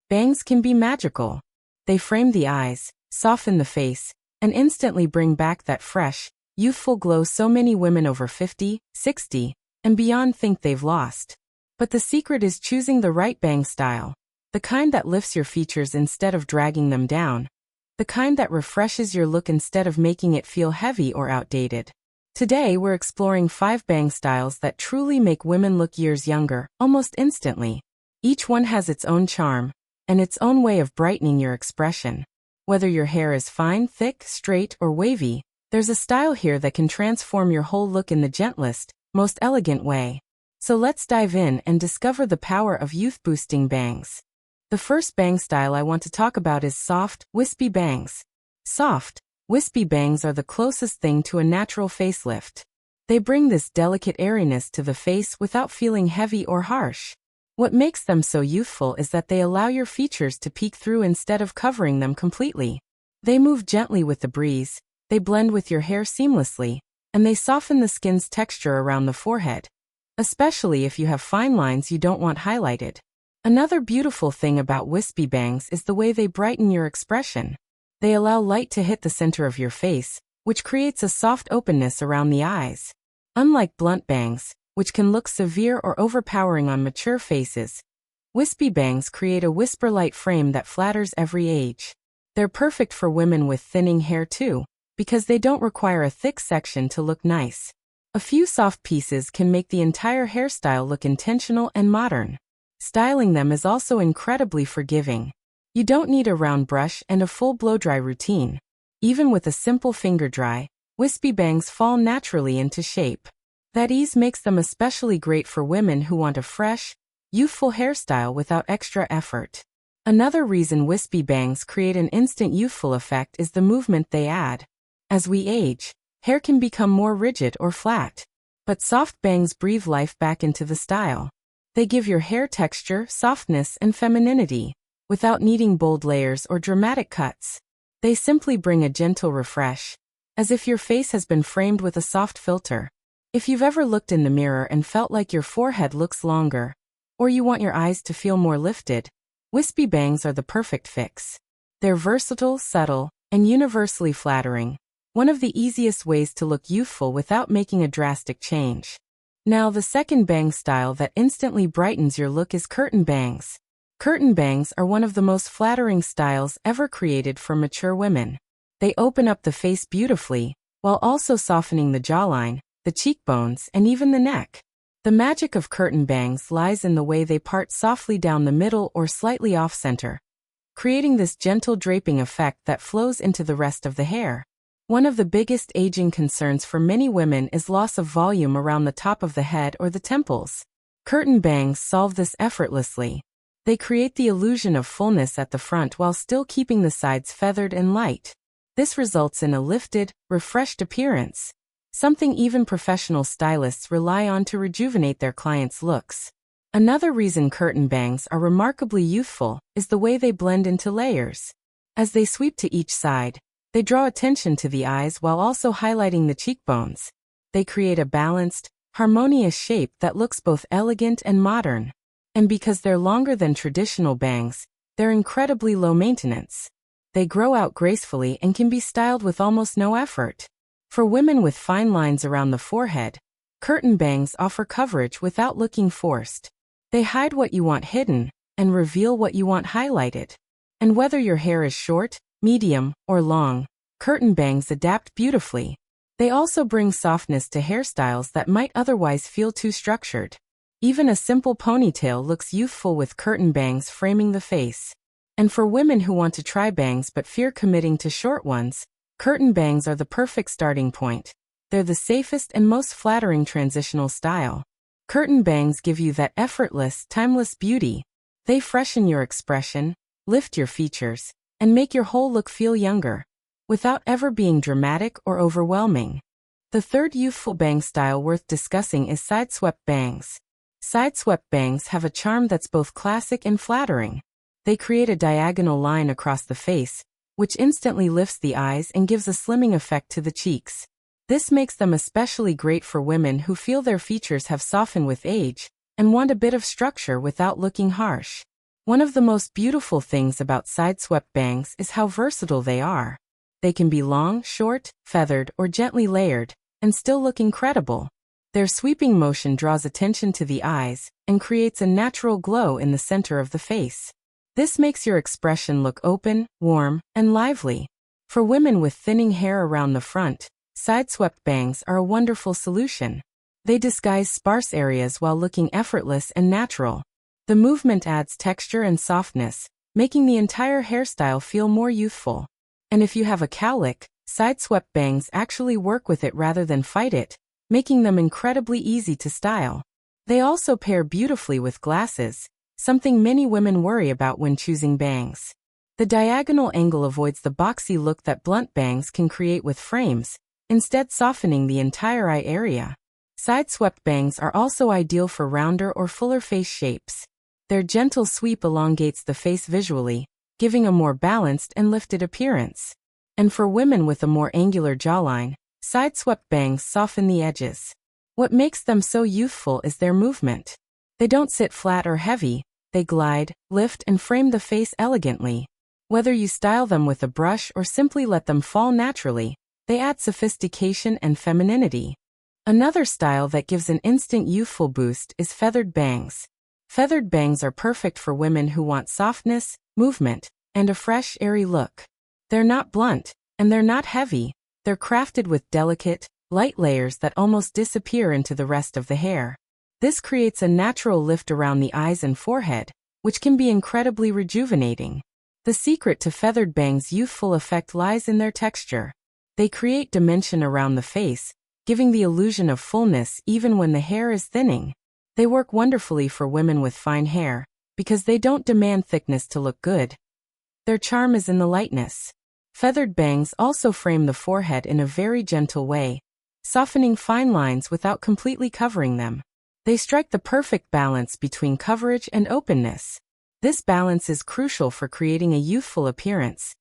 Bangs can be magical. They frame the eyes, soften the face, and instantly bring back that fresh, youthful glow so many women over 50, 60, and beyond think they've lost. But the secret is choosing the right bang style. The kind that lifts your features instead of dragging them down. The kind that refreshes your look instead of making it feel heavy or outdated. Today we're exploring 5 bang styles that truly make women look years younger, almost instantly. Each one has its own charm, and its own way of brightening your expression. Whether your hair is fine, thick, straight, or wavy, there's a style here that can transform your whole look in the gentlest, most elegant way. So let's dive in and discover the power of youth-boosting bangs. The first bang style I want to talk about is soft, wispy bangs. Soft, wispy bangs are the closest thing to a natural facelift. They bring this delicate airiness to the face without feeling heavy or harsh. What makes them so youthful is that they allow your features to peek through instead of covering them completely. They move gently with the breeze, they blend with your hair seamlessly, and they soften the skin's texture around the forehead, especially if you have fine lines you don't want highlighted. Another beautiful thing about wispy bangs is the way they brighten your expression. They allow light to hit the center of your face, which creates a soft openness around the eyes. Unlike blunt bangs, which can look severe or overpowering on mature faces, wispy bangs create a whisper-light frame that flatters every age. They're perfect for women with thinning hair too, because they don't require a thick section to look nice. A few soft pieces can make the entire hairstyle look intentional and modern. Styling them is also incredibly forgiving. You don't need a round brush and a full blow-dry routine. Even with a simple finger dry, wispy bangs fall naturally into shape. That ease makes them especially great for women who want a fresh, youthful hairstyle without extra effort. Another reason wispy bangs create an instant youthful effect is the movement they add. As we age, hair can become more rigid or flat. But soft bangs breathe life back into the style. They give your hair texture, softness, and femininity, without needing bold layers or dramatic cuts. They simply bring a gentle refresh, as if your face has been framed with a soft filter. If you've ever looked in the mirror and felt like your forehead looks longer, or you want your eyes to feel more lifted, wispy bangs are the perfect fix. They're versatile, subtle, and universally flattering, one of the easiest ways to look youthful without making a drastic change. Now, the second bang style that instantly brightens your look is curtain bangs. Curtain bangs are one of the most flattering styles ever created for mature women. They open up the face beautifully, while also softening the jawline, the cheekbones, and even the neck. The magic of curtain bangs lies in the way they part softly down the middle or slightly off-center, creating this gentle draping effect that flows into the rest of the hair. One of the biggest aging concerns for many women is loss of volume around the top of the head or the temples. Curtain bangs solve this effortlessly. They create the illusion of fullness at the front while still keeping the sides feathered and light. This results in a lifted, refreshed appearance, something even professional stylists rely on to rejuvenate their clients' looks. Another reason curtain bangs are remarkably youthful is the way they blend into layers. As they sweep to each side, they draw attention to the eyes while also highlighting the cheekbones. They create a balanced, harmonious shape that looks both elegant and modern. And because they're longer than traditional bangs, they're incredibly low maintenance. They grow out gracefully and can be styled with almost no effort. For women with fine lines around the forehead, curtain bangs offer coverage without looking forced. They hide what you want hidden and reveal what you want highlighted. And whether your hair is short, medium, or long, curtain bangs adapt beautifully. They also bring softness to hairstyles that might otherwise feel too structured. Even a simple ponytail looks youthful with curtain bangs framing the face. And for women who want to try bangs but fear committing to short ones, curtain bangs are the perfect starting point. They're the safest and most flattering transitional style. Curtain bangs give you that effortless, timeless beauty. They freshen your expression, lift your features, and make your whole look feel younger, without ever being dramatic or overwhelming. The third youthful bang style worth discussing is side-swept bangs. Side-swept bangs have a charm that's both classic and flattering. They create a diagonal line across the face, which instantly lifts the eyes and gives a slimming effect to the cheeks. This makes them especially great for women who feel their features have softened with age and want a bit of structure without looking harsh. One of the most beautiful things about side-swept bangs is how versatile they are. They can be long, short, feathered, or gently layered, and still look incredible. Their sweeping motion draws attention to the eyes and creates a natural glow in the center of the face. This makes your expression look open, warm, and lively. For women with thinning hair around the front, side-swept bangs are a wonderful solution. They disguise sparse areas while looking effortless and natural. The movement adds texture and softness, making the entire hairstyle feel more youthful. And if you have a cowlick, side-swept bangs actually work with it rather than fight it, making them incredibly easy to style. They also pair beautifully with glasses, something many women worry about when choosing bangs. The diagonal angle avoids the boxy look that blunt bangs can create with frames, instead softening the entire eye area. Side-swept bangs are also ideal for rounder or fuller face shapes. Their gentle sweep elongates the face visually, giving a more balanced and lifted appearance. And for women with a more angular jawline, side-swept bangs soften the edges. What makes them so youthful is their movement. They don't sit flat or heavy, they glide, lift, and frame the face elegantly. Whether you style them with a brush or simply let them fall naturally, they add sophistication and femininity. Another style that gives an instant youthful boost is feathered bangs. Feathered bangs are perfect for women who want softness, movement, and a fresh, airy look. They're not blunt, and they're not heavy. They're crafted with delicate, light layers that almost disappear into the rest of the hair. This creates a natural lift around the eyes and forehead, which can be incredibly rejuvenating. The secret to feathered bangs' youthful effect lies in their texture. They create dimension around the face, giving the illusion of fullness even when the hair is thinning. They work wonderfully for women with fine hair, because they don't demand thickness to look good. Their charm is in the lightness. Feathered bangs also frame the forehead in a very gentle way, softening fine lines without completely covering them. They strike the perfect balance between coverage and openness. This balance is crucial for creating a youthful appearance.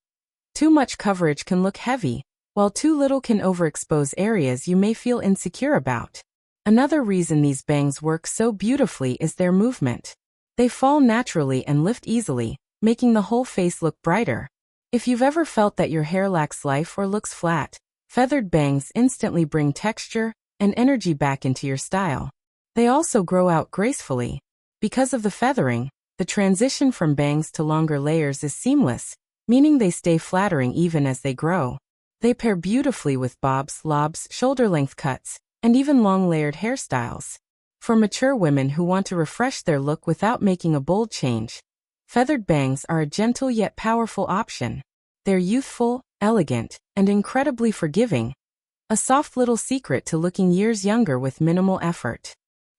Too much coverage can look heavy, while too little can overexpose areas you may feel insecure about. Another reason these bangs work so beautifully is their movement. They fall naturally and lift easily, making the whole face look brighter. If you've ever felt that your hair lacks life or looks flat, feathered bangs instantly bring texture and energy back into your style. They also grow out gracefully. Because of the feathering, the transition from bangs to longer layers is seamless, meaning they stay flattering even as they grow. They pair beautifully with bobs, lobs, shoulder-length cuts, and even long layered hairstyles. For mature women who want to refresh their look without making a bold change, feathered bangs are a gentle yet powerful option. They're youthful, elegant, and incredibly forgiving. A soft little secret to looking years younger with minimal effort.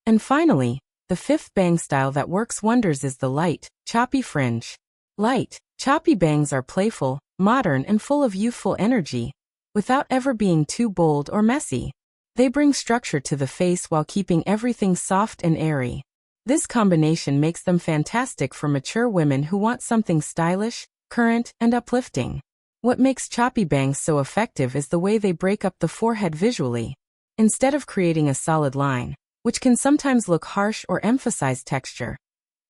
And finally, the fifth bang style that works wonders is the light, choppy fringe. Light, choppy bangs are playful, modern, and full of youthful energy, without ever being too bold or messy. They bring structure to the face while keeping everything soft and airy. This combination makes them fantastic for mature women who want something stylish, current, and uplifting. What makes choppy bangs so effective is the way they break up the forehead visually. Instead of creating a solid line, which can sometimes look harsh or emphasize texture,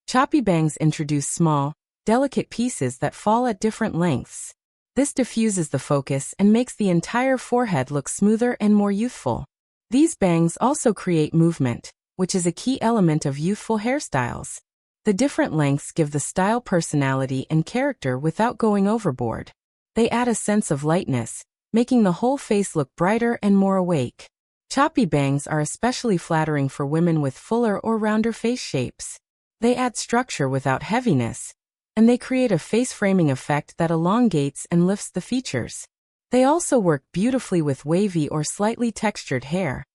choppy bangs introduce small, delicate pieces that fall at different lengths. This diffuses the focus and makes the entire forehead look smoother and more youthful. These bangs also create movement, which is a key element of youthful hairstyles. The different lengths give the style personality and character without going overboard. They add a sense of lightness, making the whole face look brighter and more awake. Choppy bangs are especially flattering for women with fuller or rounder face shapes. They add structure without heaviness, and they create a face-framing effect that elongates and lifts the features. They also work beautifully with wavy or slightly textured hair.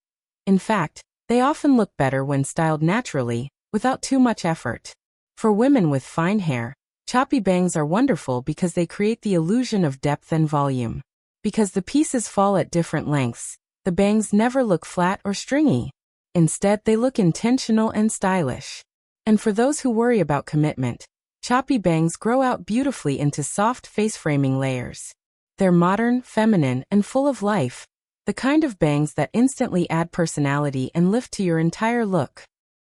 In fact, they often look better when styled naturally, without too much effort. For women with fine hair, choppy bangs are wonderful because they create the illusion of depth and volume. Because the pieces fall at different lengths, the bangs never look flat or stringy. Instead, they look intentional and stylish. And for those who worry about commitment, choppy bangs grow out beautifully into soft face-framing layers. They're modern, feminine, and full of life. The kind of bangs that instantly add personality and lift to your entire look.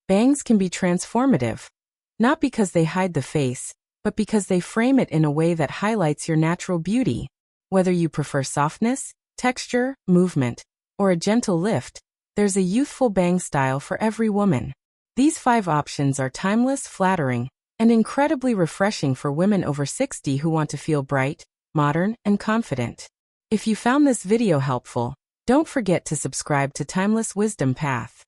Bangs can be transformative. Not because they hide the face, but because they frame it in a way that highlights your natural beauty. Whether you prefer softness, texture, movement, or a gentle lift, there's a youthful bang style for every woman. These 5 options are timeless, flattering, and incredibly refreshing for women over 60 who want to feel bright, modern, and confident. If you found this video helpful, don't forget to subscribe to Timeless Wisdom Path.